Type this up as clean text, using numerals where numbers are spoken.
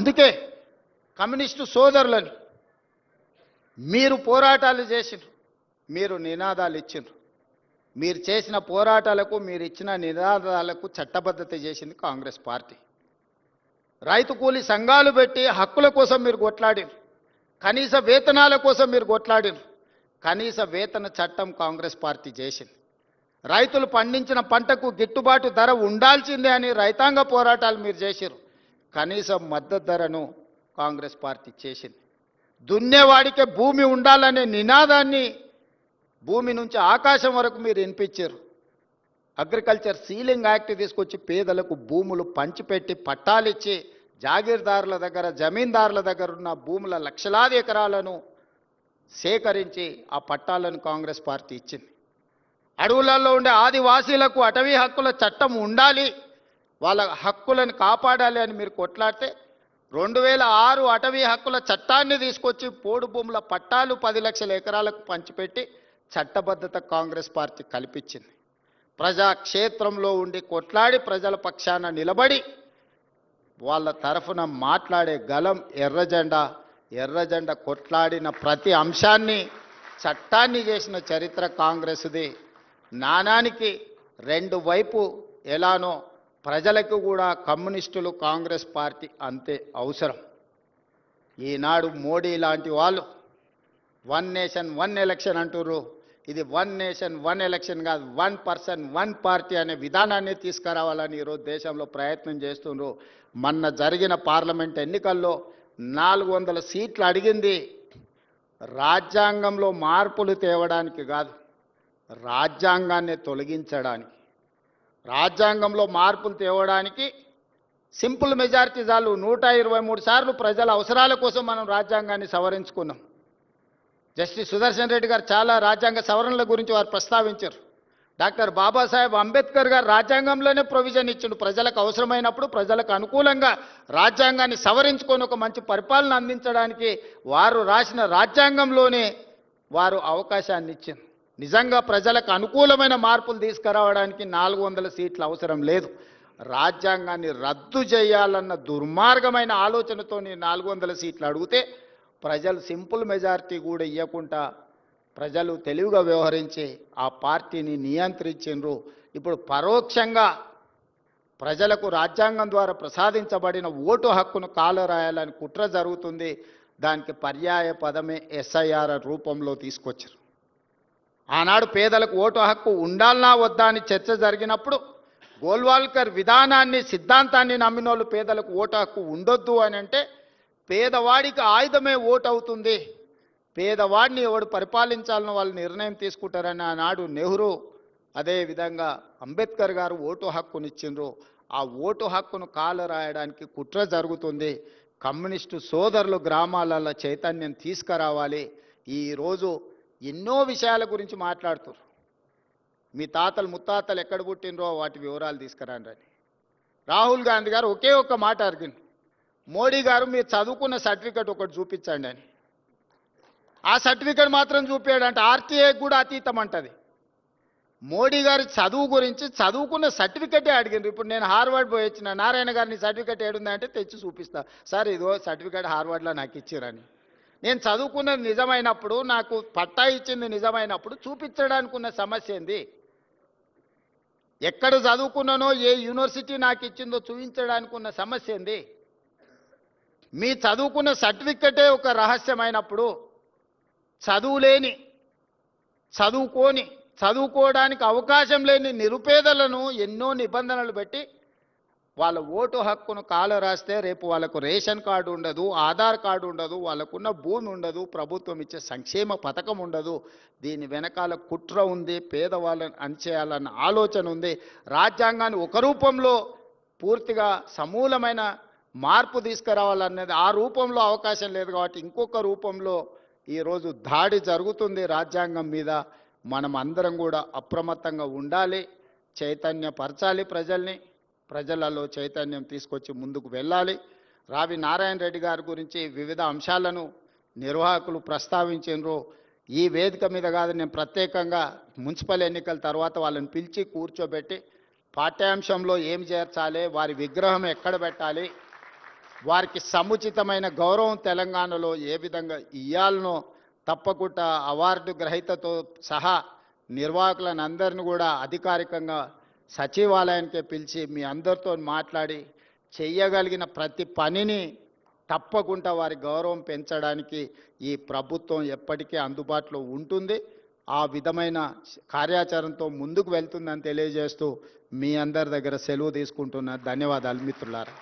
అందుకే కమ్యూనిస్టు సోదరులను మీరు పోరాటాలు చేసిండ్రు, మీరు నినాదాలు ఇచ్చిండ్రు. మీరు చేసిన పోరాటాలకు, మీరు ఇచ్చిన నినాదాలకు చట్టబద్ధత చేసింది కాంగ్రెస్ పార్టీ. రైతు కూలీ సంఘాలు పెట్టి హక్కుల కోసం మీరు కొట్లాడిరు, కనీస వేతనాల కోసం మీరు కొట్లాడిరు. కనీస వేతన చట్టం కాంగ్రెస్ పార్టీ చేసింది. రైతులు పండించిన పంటకు గిట్టుబాటు ధర ఉండాల్సిందే అని రైతాంగ పోరాటాలు మీరు చేసిరు. కనీస మద్దతు ధరను కాంగ్రెస్ పార్టీ చేసింది. దున్నేవాడికే భూమి ఉండాలనే నినాదాన్ని భూమి నుంచి ఆకాశం వరకు మీరు వినిపించారు. అగ్రికల్చర్ సీలింగ్ యాక్ట్ తీసుకొచ్చి పేదలకు భూములు పంచిపెట్టి పట్టాలిచ్చి జాగీర్దారుల దగ్గర, జమీందారుల దగ్గర ఉన్న భూముల లక్షలాది ఎకరాలను సేకరించి ఆ పట్టాలను కాంగ్రెస్ పార్టీ ఇచ్చింది. అడవులలో ఉండే ఆదివాసీలకు అటవీ హక్కుల చట్టం ఉండాలి, వాళ్ళ హక్కులను కాపాడాలి అని మీరు కొట్లాడితే 2006 అటవీ హక్కుల చట్టాన్ని తీసుకొచ్చి పోడు భూముల పట్టాలు 10 లక్షల ఎకరాలకు పంచిపెట్టి చట్టబద్ధత కాంగ్రెస్ పార్టీ కల్పించింది. ప్రజాక్షేత్రంలో ఉండి కొట్లాడి ప్రజల పక్షాన నిలబడి వాళ్ళ తరఫున మాట్లాడే గలం ఎర్రజెండా. ఎర్రజెండా కొట్లాడిన ప్రతి అంశాన్ని చట్టాన్ని చేసిన చరిత్ర కాంగ్రెస్ది. నాణానికి రెండు వైపు ఎలానో ప్రజలకు కూడా కమ్యూనిస్టులు, కాంగ్రెస్ పార్టీ అంతే అవసరం. ఈనాడు మోడీ లాంటి వాళ్ళు 1 నేషన్ 1 ఎలక్షన్ అంటుర్రు. ఇది 1 నేషన్ 1 ఎలక్షన్ కాదు, 1 పర్సన్ 1 పార్టీ అనే విధానాన్ని తీసుకురావాలని ఈరోజు దేశంలో ప్రయత్నం చేస్తున్నారు. మొన్న జరిగిన పార్లమెంట్ ఎన్నికల్లో 400 సీట్లు అడిగింది రాజ్యాంగంలో మార్పులు తేవడానికి కాదు, రాజ్యాంగాన్ని తొలగించడానికి. రాజ్యాంగంలో మార్పులు తేవడానికి సింపుల్ మెజారిటీ చాలు. 123 సార్లు ప్రజల అవసరాల కోసం మనం రాజ్యాంగాన్ని సవరించుకున్నాం. జస్టిస్ సుదర్శన్ రెడ్డి గారు చాలా రాజ్యాంగ సవరణల గురించి వారు ప్రస్తావించారు. డాక్టర్ బాబాసాహెబ్ అంబేద్కర్ గారు రాజ్యాంగంలోనే ప్రొవిజన్ ఇచ్చిండు, ప్రజలకు అవసరమైనప్పుడు ప్రజలకు అనుకూలంగా రాజ్యాంగాన్ని సవరించుకొని ఒక మంచి పరిపాలన అందించడానికి వారు రాసిన రాజ్యాంగంలోనే వారు అవకాశాన్ని ఇచ్చింది. నిజంగా ప్రజలకు అనుకూలమైన మార్పులు తీసుకురావడానికి 400 సీట్లు అవసరం లేదు. రాజ్యాంగాన్ని రద్దు చేయాలన్న దుర్మార్గమైన ఆలోచనతో 400 సీట్లు అడిగితే ప్రజలు సింపుల్ మెజారిటీ కూడా ఇవ్వకుండా ప్రజలు తెలివిగా వ్యవహరించి ఆ పార్టీని నియంత్రించిండ్రు. ఇప్పుడు పరోక్షంగా ప్రజలకు రాజ్యాంగం ద్వారా ప్రసాదించబడిన ఓటు హక్కును కాలరాయాలని కుట్ర జరుగుతుంది. దానికి పర్యాయ పదమే ఎస్ఐఆర్ రూపంలో తీసుకొచ్చారు. ఆనాడు పేదలకు ఓటు హక్కు ఉండాలనా వద్దా అని చర్చ జరిగినప్పుడు గోల్వాల్కర్ విధానాన్ని, సిద్ధాంతాన్ని నమ్మినోళ్ళు పేదలకు ఓటు హక్కు ఉండొద్దు అని అంటే పేదవాడికి ఆయుధమే ఓటు అవుతుంది, పేదవాడిని ఎవడు పరిపాలించాలని వాళ్ళు నిర్ణయం తీసుకుంటారని ఆనాడు నెహ్రూ, అదేవిధంగా అంబేద్కర్ గారు ఓటు హక్కునిచ్చిండ్రు. ఆ ఓటు హక్కును కాలరాయడానికి కుట్ర జరుగుతుంది. కమ్యూనిస్టు సోదరులు గ్రామాలలో చైతన్యం తీసుకురావాలి. ఈరోజు ఎన్నో విషయాల గురించి మాట్లాడుతున్నారు. మీ తాతలు ముత్తాతలు ఎక్కడ పుట్టినరో వాటి వివరాలు తీసుకురండి. రాహుల్ గాంధీ గారు ఒకే ఒక్క మాట అడిగింది, మోడీ గారు మీరు చదువుకున్న సర్టిఫికెట్ ఒకటి చూపించండి అని. ఆ సర్టిఫికెట్ మాత్రం చూపించాడంట, ఆర్టీఏ కూడా అతీతం అంటది. మోడీ గారి చదువు గురించి చదువుకున్న సర్టిఫికెటే అడిగిండ్రు. ఇప్పుడు నేను హార్వర్డ్ పోయి వచ్చిన, నారాయణ గారిని సర్టిఫికెట్ ఏడుందంటే తెచ్చి చూపిస్తా, సార్ ఇదో సర్టిఫికెట్ హార్వర్డ్లో నాకు ఇచ్చిరని. నేను చదువుకున్నది నిజమైనప్పుడు, నాకు పట్టా ఇచ్చింది నిజమైనప్పుడు చూపించడానికి ఉన్న సమస్య ఏంది? ఎక్కడ చదువుకున్నానో, ఏ యూనివర్సిటీ నాకు ఇచ్చిందో చూపించడానికి ఉన్న సమస్య ఏంది? మీ చదువుకున్న సర్టిఫికెటే ఒక రహస్యమైనప్పుడు చదువుకోవడానికి అవకాశం లేని నిరుపేదలను ఎన్నో నిబంధనలు పెట్టి వాళ్ళ ఓటు హక్కును కాలరాస్తే రేపు వాళ్ళకు రేషన్ కార్డు ఉండదు, ఆధార్ కార్డు ఉండదు, వాళ్ళకున్న భూమి ఉండదు, ప్రభుత్వం ఇచ్చే సంక్షేమ పథకం ఉండదు. దీని వెనకాల కుట్ర ఉంది, పేదవాళ్ళని అణచేయాలన్న ఆలోచన ఉంది. రాజ్యాంగాన్ని ఒక రూపంలో పూర్తిగా సమూలమైన మార్పు తీసుకురావాలనేది, ఆ రూపంలో అవకాశం లేదు కాబట్టి ఇంకొక రూపంలో ఈరోజు దాడి జరుగుతుంది రాజ్యాంగం మీద. మనం అందరం కూడా అప్రమత్తంగా ఉండాలి, చైతన్యపరచాలి ప్రజల్ని, ప్రజలలో చైతన్యం తీసుకొచ్చి ముందుకు వెళ్ళాలి. రావి నారాయణ రెడ్డి గారి గురించి వివిధ అంశాలను నిర్వాహకులు ప్రస్తావించారు. ఈ వేదిక మీద కాదు, నేను ప్రత్యేకంగా మున్సిపల్ ఎన్నికల తర్వాత వాళ్ళని పిలిచి కూర్చోబెట్టి పాఠ్యాంశంలో ఏం చేర్చాలి, వారి విగ్రహం ఎక్కడ పెట్టాలి, వారికి సముచితమైన గౌరవం తెలంగాణలో ఏ విధంగా ఇయ్యాలనో తప్పకుండా అవార్డు గ్రహీతతో సహా నిర్వాహకులను అందరిని కూడా అధికారికంగా సచివాలయానికే పిలిచి మీ అందరితో మాట్లాడి చేయగలిగిన ప్రతి పనిని తప్పకుండా వారి గౌరవం పెంచడానికి ఈ ప్రభుత్వం ఎప్పటికీ అందుబాటులో ఉంటుంది. ఆ విధమైన కార్యాచరణతో ముందుకు వెళ్తుందని తెలియజేస్తూ మీ అందరి దగ్గర సెలవు తీసుకుంటున్నా. ధన్యవాదాలు మిత్రులారా.